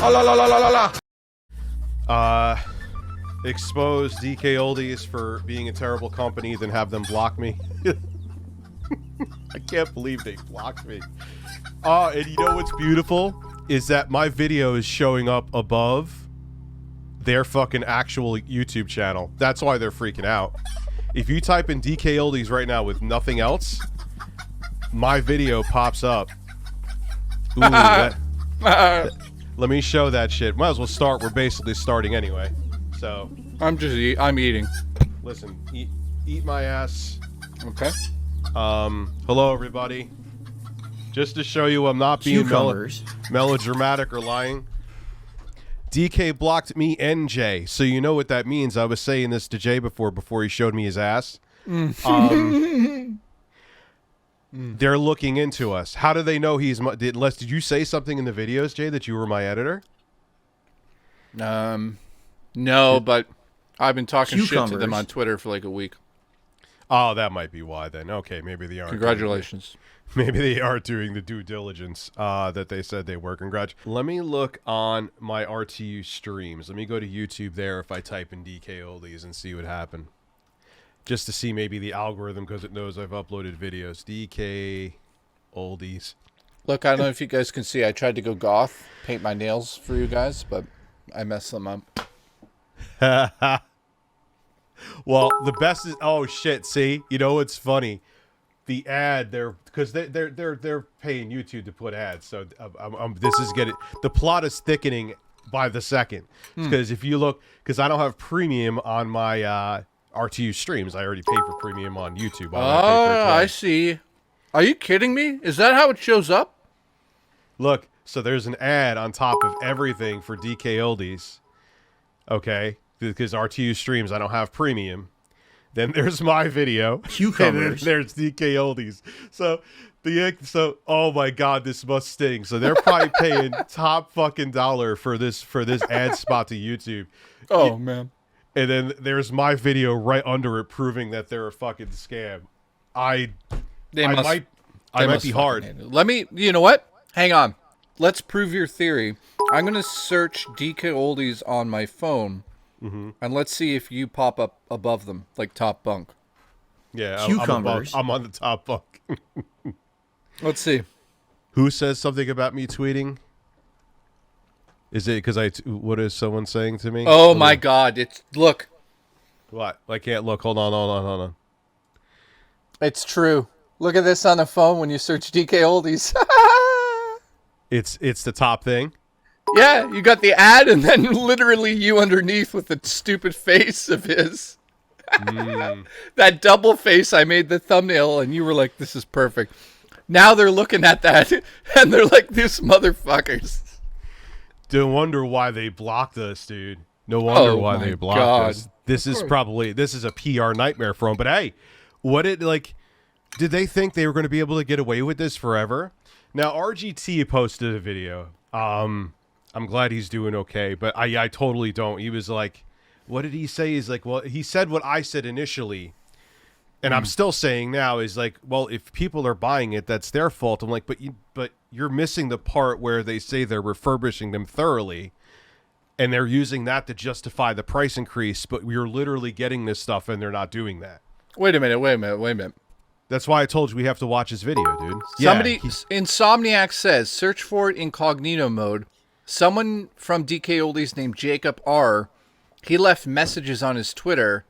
Oh, la, la, la, la, la, la. Expose DKOldies for being a terrible company, then have them block me. I can't believe they blocked me. And you know what's beautiful? Is that my video is showing up above their fucking actual YouTube channel. That's why they're freaking out. If you type in DKOldies right now with nothing else, my video pops up. Ooh, let me show that shit. Might as well start. We're basically starting anyway. So I'm eating. Listen, eat my ass. Okay. Hello everybody. Just to show you I'm not being melodramatic or lying. DK blocked me and Jay, so you know what that means. I was saying this to Jay before he showed me his ass. They're looking into us. How do they know he's my... Did you say something in the videos, Jay, that you were my editor? No, but I've been talking shit to them on Twitter for like a week. Oh, that might be why then. Okay, maybe they are. Congratulations. Maybe they are doing the due diligence that they said they were. Let me look on my RTU streams. Let me go to YouTube there if I type in DKOldies and see what happened. Just to see maybe the algorithm, because it knows I've uploaded videos. DKOldies. Look, I don't know if you guys can see. I tried to go goth, paint my nails for you guys, but I messed them up. Well, the best is... Oh, shit, see? You know what's funny? The ad, because they're paying YouTube to put ads, so this is getting... The plot is thickening by the second. Because if you look... Because I don't have premium on my RTU streams. I already paid for premium on YouTube. I see. Are you kidding me? Is that how it shows up? Look, so there's an ad on top of everything for DKOldies. Okay? Because RTU streams, I don't have premium. Then there's my video. Cucumbers. And then there's DKOldies. So oh my god, this must sting. So they're probably paying top fucking dollar for this ad spot to YouTube. Oh man. And then there's my video right under it proving that they're a fucking scam. I might be hard. You know what? Hang on. Let's prove your theory. I'm going to search DKOldies on my phone. And let's see if you pop up above them, like top bunk. Yeah, Cucumbers. I'm on the top bunk. Let's see. Who says something about me tweeting? Is it because what is someone saying to me? Oh my god, look. What? I can't look. Hold on. It's true. Look at this on the phone when you search DKOldies. It's the top thing. Yeah, you got the ad and then literally you underneath with the stupid face of his. That double face, I made the thumbnail and you were like, this is perfect. Now they're looking at that and they're like, these motherfuckers. Don't wonder why they blocked us, dude. No wonder why they blocked us. This is a PR nightmare for them. But hey, did they think they were going to be able to get away with this forever? Now, RGT posted a video. I'm glad he's doing okay, but I totally don't. He was like, what did he say? He's like, well, he said what I said initially, and I'm still saying now is like, well, if people are buying it, that's their fault. I'm like, but you're missing the part where they say they're refurbishing them thoroughly, and they're using that to justify the price increase, but we're literally getting this stuff, and they're not doing that. Wait a minute. That's why I told you we have to watch his video, dude. Insomniac says, search for it incognito mode. Someone from DKOldies named Jacob R. He left messages on his Twitter.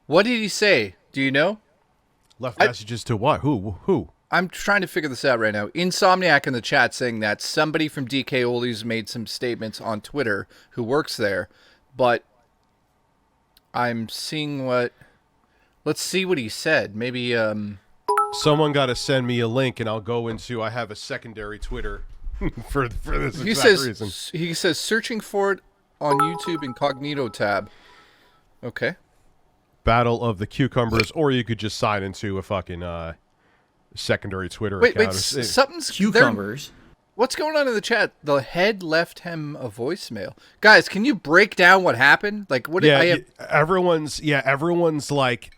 What did he say? Do you know? Left messages to what? Who? I'm trying to figure this out right now. Insomniac in the chat saying that somebody from DKOldies made some statements on Twitter who works there, but I'm seeing what... Let's see what he said. Maybe, Someone got to send me a link and I'll go into... I have a secondary Twitter for this exact reason. He says, searching for it on YouTube incognito tab. Okay. Battle of the Cucumbers, or you could just sign into a fucking secondary Twitter account. Wait, something's... Cucumbers. What's going on in the chat? The head left him a voicemail. Guys, can you break down what happened? Like, what? Yeah, everyone's like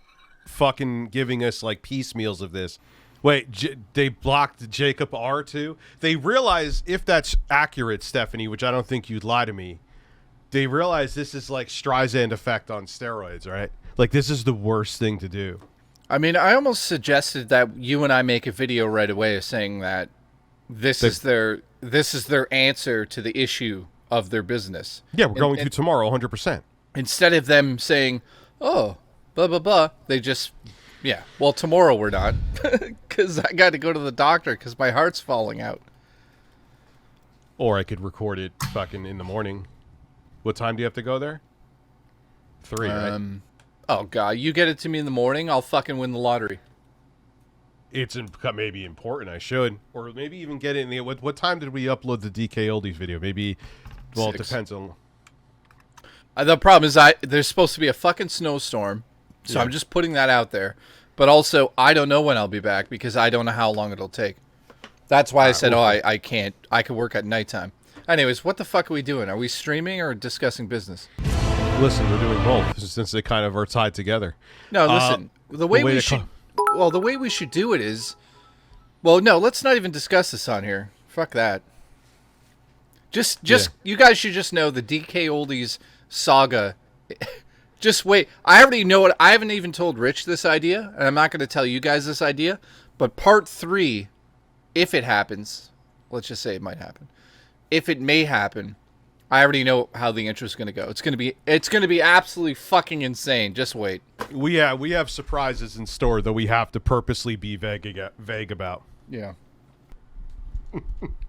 fucking giving us like piecemeals of this. Wait, they blocked Jacob R too? They realize, if that's accurate, Stephanie, which I don't think you'd lie to me, they realize this is like Streisand effect on steroids, right? Like, this is the worst thing to do. I mean, I almost suggested that you and I make a video right away saying that this is their answer to the issue of their business. Yeah, we're going to tomorrow, 100%. Instead of them saying, oh, blah, blah, blah, they just, yeah, well, tomorrow we're not, because I got to go to the doctor because my heart's falling out. Or I could record it fucking in the morning. What time do you have to go there? 3, right? Oh, God, you get it to me in the morning, I'll fucking win the lottery. It's maybe important, I should. Or maybe even get it in the... What time did we upload the DKOldies video? Maybe... Well, 6. It depends on... The problem is there's supposed to be a fucking snowstorm, so I'm just putting that out there. But also, I don't know when I'll be back because I don't know how long it'll take. That's why I said, I can't. I can work at nighttime. Anyways, what the fuck are we doing? Are we streaming or discussing business? Listen, we're doing both since they kind of are tied together. No, listen. The way we should do it is... Well, no, let's not even discuss this on here. Fuck that. Just you guys should just know the DKOldies saga. Just wait. I already know it. I haven't even told Rich this idea, and I'm not going to tell you guys this idea. But part 3, if it happens, let's just say it might happen. If it may happen, I already know how the intro is going to go. It's going to be absolutely fucking insane. Just wait. We have surprises in store that we have to purposely be vague about. Yeah.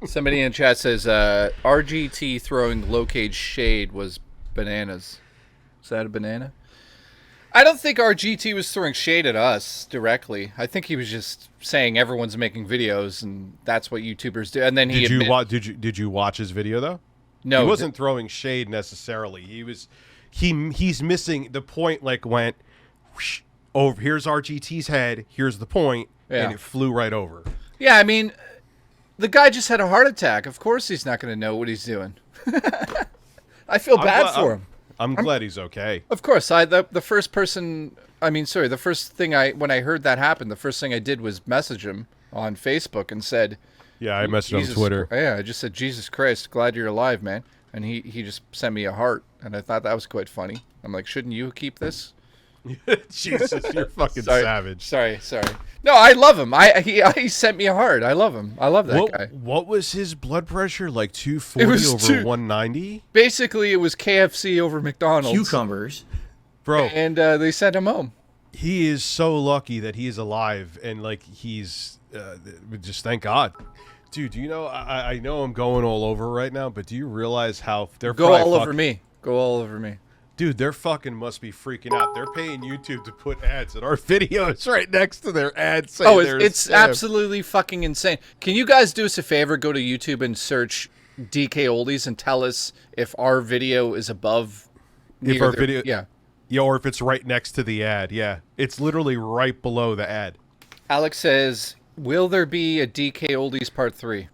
Somebody in chat says RGT throwing low cage shade was bananas. Is that a banana? I don't think RGT was throwing shade at us directly. I think he was just saying everyone's making videos and that's what YouTubers do. And then did you watch his video though? No, he wasn't throwing shade necessarily. He's missing the point. Like went whoosh, over. Here's RGT's head. Here's the point, and it flew right over. Yeah, I mean, the guy just had a heart attack. Of course, he's not going to know what he's doing. I feel bad for him. I'm glad he's okay. Of course, the first person. I mean, sorry, the first thing when I heard that happen, the first thing I did was message him on Facebook and said. Yeah, I messaged him on Twitter. Yeah, I just said, Jesus Christ, glad you're alive, man. And he just sent me a heart, and I thought that was quite funny. I'm like, shouldn't you keep this? Jesus, you're fucking savage. Sorry. No, I love him. He sent me a heart. I love him. I love that guy. What was his blood pressure? Like 240 over 190? Basically, it was KFC over McDonald's. Cucumbers. Bro. And they sent him home. He is so lucky that he's alive, and like he's just thank God. Dude, do you know, I know I'm going all over right now, but do you realize how they're Go all over me. Dude, they're fucking must be freaking out. They're paying YouTube to put ads in our videos right next to their ads. Oh, it's absolutely fucking insane. Can you guys do us a favor? Go to YouTube and search DKOldies and tell us if our video is above. If our video, yeah, or if it's right next to the ad. Yeah, it's literally right below the ad. Alex says, will there be a DKOldies part 3?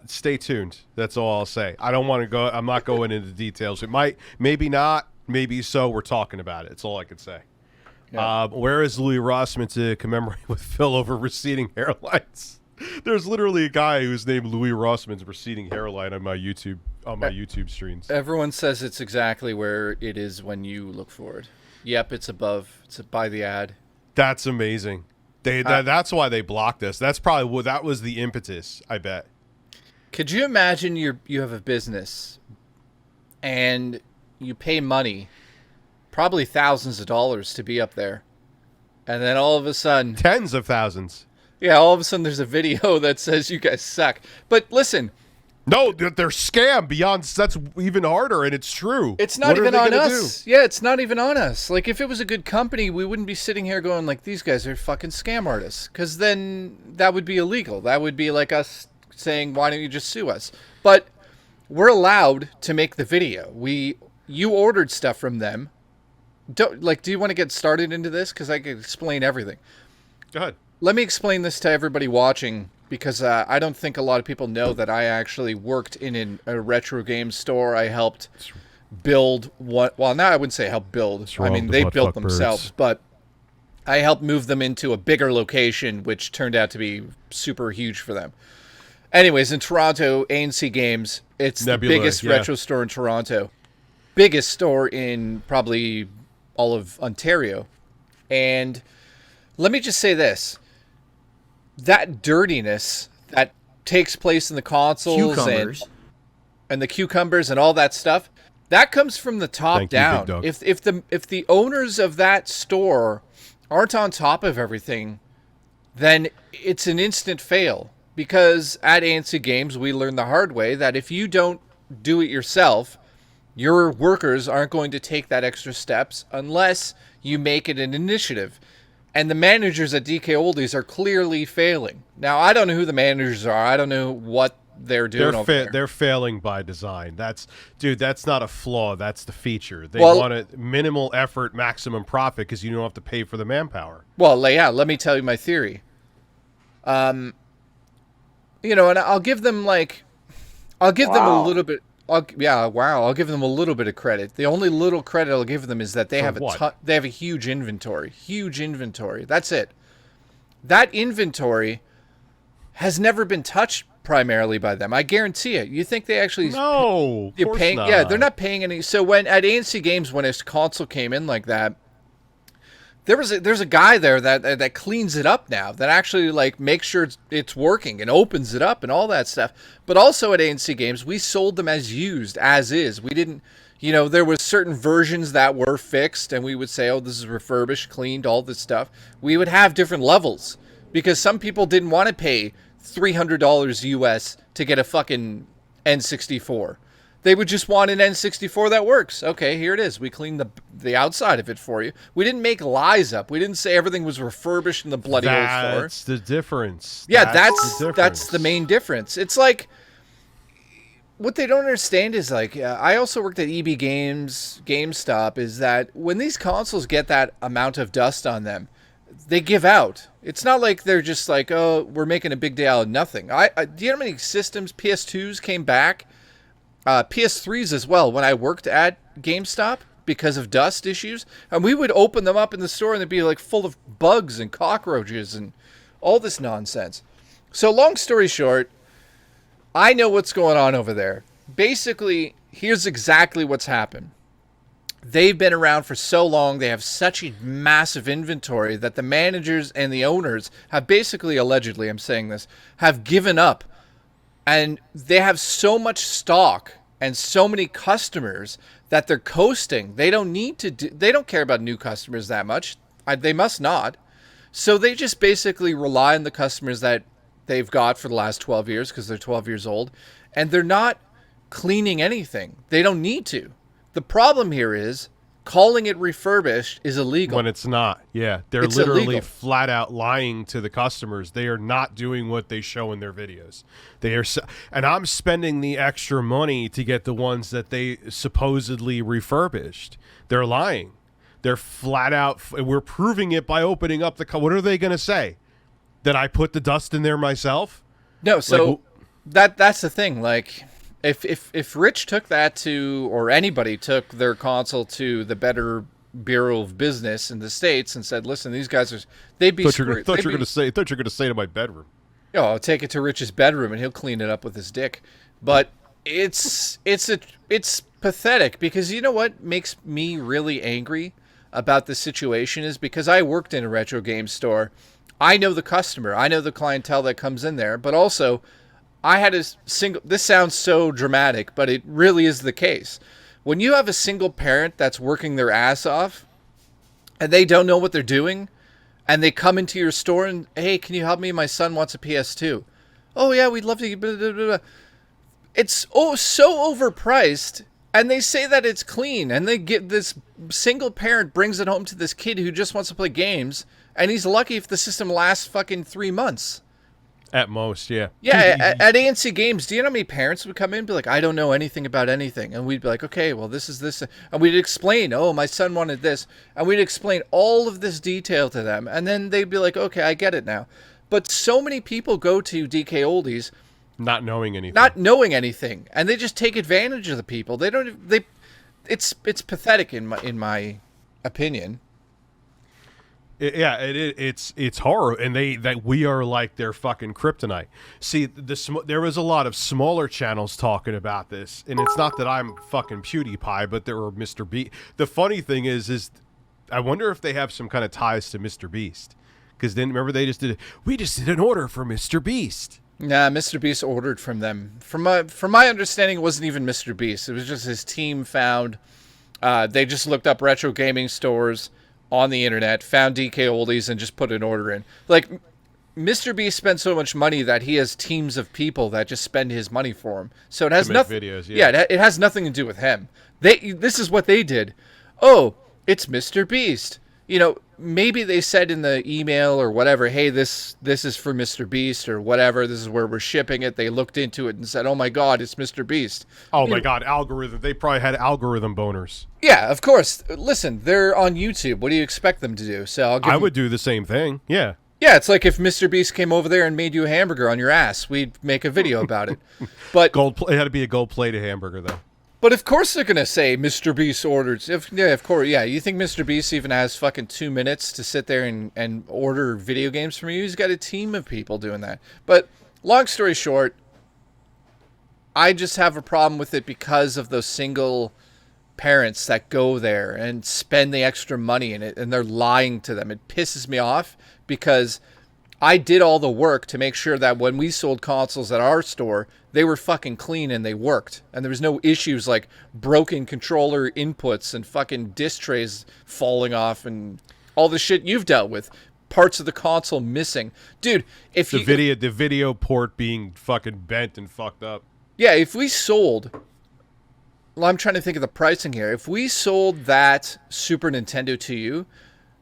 Stay tuned. That's all I'll say. I don't want to go. I'm not going into details. It might, maybe not, maybe so. We're talking about it. That's all I can say. Yeah. Where is Louis Rossman to commemorate with Phil over receding hairlines? There's literally a guy who's named Louis Rossman's receding hairline on my YouTube streams. Everyone says it's exactly where it is when you look for it. Yep, it's above. It's by the ad. That's amazing. That's why they blocked us. That's probably that was the impetus, I bet. Could you imagine you have a business and you pay money, probably thousands of dollars to be up there, and then all of a sudden... Tens of thousands. Yeah, all of a sudden there's a video that says you guys suck. But listen... No, they're scam beyond. That's even harder, and it's true. It's not even on us. Yeah, it's not even on us. Like, if it was a good company, we wouldn't be sitting here going like, these guys are fucking scam artists, because then that would be illegal. That would be like us saying, why don't you just sue us? But we're allowed to make the video. You ordered stuff from them. Do you want to get started into this? Because I can explain everything. Go ahead. Let me explain this to everybody watching. Because I don't think a lot of people know that I actually worked in a retro game store. I helped build what... Well, now I wouldn't say help build. I mean, they built themselves. But I helped move them into a bigger location, which turned out to be super huge for them. Anyways, in Toronto, ANC Games, it's Nebula, the biggest retro store in Toronto. Biggest store in probably all of Ontario. And let me just say this. That dirtiness that takes place in the consoles and the cucumbers and all that stuff, that comes from the top down. If the owners of that store aren't on top of everything, then it's an instant fail. Because at ANC Games, we learned the hard way that if you don't do it yourself, your workers aren't going to take that extra steps unless you make it an initiative. And the managers at DKOldies are clearly failing. Now, I don't know who the managers are. I don't know what they're doing over there. They're failing by design. That's not a flaw. That's the feature. They want a minimal effort, maximum profit because you don't have to pay for the manpower. Well, yeah, let me tell you my theory. And I'll give them them a little bit. I'll give them a little bit of credit. The only little credit I'll give them is that they have a huge inventory. Huge inventory. That's it. That inventory has never been touched primarily by them. I guarantee it. You think they actually? No, of course not. Yeah, they're not paying any. So when at ANC Games, when a console came in like that, there's a guy there that cleans it up now, that actually makes sure it's working and opens it up and all that stuff. But also at ANC Games, we sold them as used, as is. We didn't, there was certain versions that were fixed, and we would say, oh, this is refurbished, cleaned, all this stuff. We would have different levels because some people didn't want to pay $300 US to get a fucking N64. They would just want an N64 that works. Okay, here it is. We cleaned the outside of it for you. We didn't make lies up. We didn't say everything was refurbished in the bloody old store. That's the difference. Yeah, that's the main difference. It's like, what they don't understand is I also worked at EB Games, GameStop, is that when these consoles get that amount of dust on them, they give out. It's not like they're just like, oh, we're making a big deal out of nothing. Do you know how many systems, PS2s came back? PS3s as well, when I worked at GameStop because of dust issues. And we would open them up in the store and they'd be full of bugs and cockroaches and all this nonsense. So long story short, I know what's going on over there. Basically, here's exactly what's happened. They've been around for so long, they have such a massive inventory that the managers and the owners have basically, allegedly, I'm saying this, have given up. And they have so much stock and so many customers that they're coasting. They don't need to they don't care about new customers that much. They must not. So they just basically rely on the customers that they've got for the last 12 years because they're 12 years old. And they're not cleaning anything. They don't need to. The problem here is calling it refurbished is illegal. When it's not. Yeah. It's literally illegal. Flat out lying to the customers. They are not doing what they show in their videos. And I'm spending the extra money to get the ones that they supposedly refurbished. They're lying. They're flat out. We're proving it by opening up what are they going to say? That I put the dust in there myself? No. So that's the thing. If Rich took that to, or anybody took their console to the Better Bureau of Business in the States and said, "Listen, these guys they'd be." Thought you were going to say to my bedroom. I'll take it to Rich's bedroom and he'll clean it up with his dick. But it's pathetic because you know what makes me really angry about this situation is because I worked in a retro game store. I know the customer. I know the clientele that comes in there, but also I had this sounds so dramatic, but it really is the case. When you have a single parent that's working their ass off and they don't know what they're doing and they come into your store and, hey, can you help me? My son wants a PS2. Oh, yeah, we'd love to. Blah, blah, blah. It's so overpriced and they say that it's clean and they get this single parent brings it home to this kid who just wants to play games and he's lucky if the system lasts fucking 3 months. At most, yeah. Yeah, at ANC Games, do you know how many parents would come in and be like, I don't know anything about anything. And we'd be like, okay, well, this is this. And we'd explain, oh, my son wanted this. And we'd explain all of this detail to them. And then they'd be like, okay, I get it now. But so many people go to DKOldies not knowing anything. And they just take advantage of the people. It's pathetic in my opinion. It's horror, and that we are like their fucking kryptonite. See, there was a lot of smaller channels talking about this, and it's not that I'm fucking PewDiePie, but there were Mr. Beast. The funny thing is I wonder if they have some kind of ties to Mr. Beast, because then remember we just did an order for Mr. Beast. Nah, Mr. Beast ordered from them. From my understanding, it wasn't even Mr. Beast. It was just his team found. They just looked up retro gaming stores on the internet, found DKOldies, and just put an order in. Like, Mr. Beast spent so much money that he has teams of people that just spend his money for him. So it has nothing. Videos, yeah. Yeah, it has nothing to do with him. This is what they did. Oh, it's Mr. Beast. You know, maybe they said in the email or whatever, hey, this is for Mr. Beast or whatever. This is where we're shipping it. They looked into it and said, oh my God, it's Mr. Beast. Oh my God, algorithm. They probably had algorithm boners. Yeah, of course. Listen, they're on YouTube. What do you expect them to do? So I would do the same thing. Yeah. Yeah, it's like if Mr. Beast came over there and made you a hamburger on your ass, we'd make a video about it. But it had to be a gold-plated hamburger, though. But of course they're gonna say Mr. Beast orders. Yeah, of course. Yeah, you think Mr. Beast even has fucking 2 minutes to sit there and order video games from you? He's got a team of people doing that. But long story short, I just have a problem with it because of those single parents that go there and spend the extra money in it, and they're lying to them. It pisses me off because I did all the work to make sure that when we sold consoles at our store, they were fucking clean and they worked. And there was no issues like broken controller inputs and fucking disc trays falling off and all the shit you've dealt with. Parts of the console missing. Dude, if the video port being fucking bent and fucked up. Yeah, if we sold... Well, I'm trying to think of the pricing here. If we sold that Super Nintendo to you,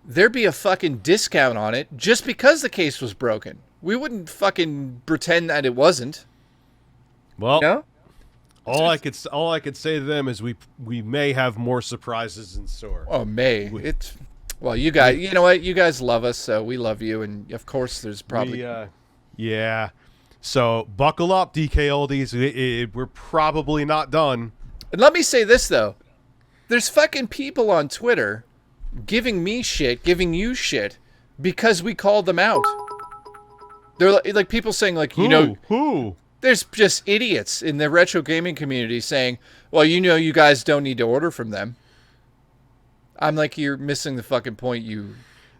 there'd be a fucking discount on it just because the case was broken. We wouldn't fucking pretend that it wasn't. Well, you know? all I could say to them is we may have more surprises in store. Oh, well, you guys, you know what? You guys love us, so we love you, and of course, there's probably yeah. So buckle up, DKOldies. We're probably not done. And let me say this though, there's fucking people on Twitter giving me shit, giving you shit, because we called them out. They're like people saying like, who? There's just idiots in the retro gaming community saying, well, you guys don't need to order from them. I'm like, you're missing the fucking point.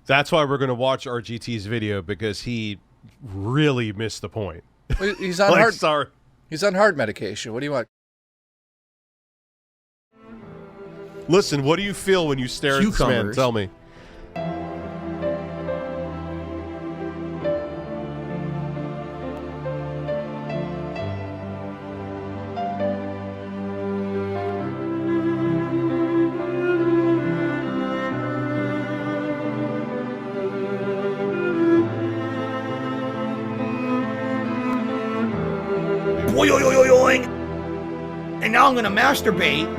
That's why we're going to watch RGT's video, because he really missed the point. He's on He's on heart medication. What do you want? Listen, what do you feel when you stare at this man? Tell me. And now I'm gonna masturbate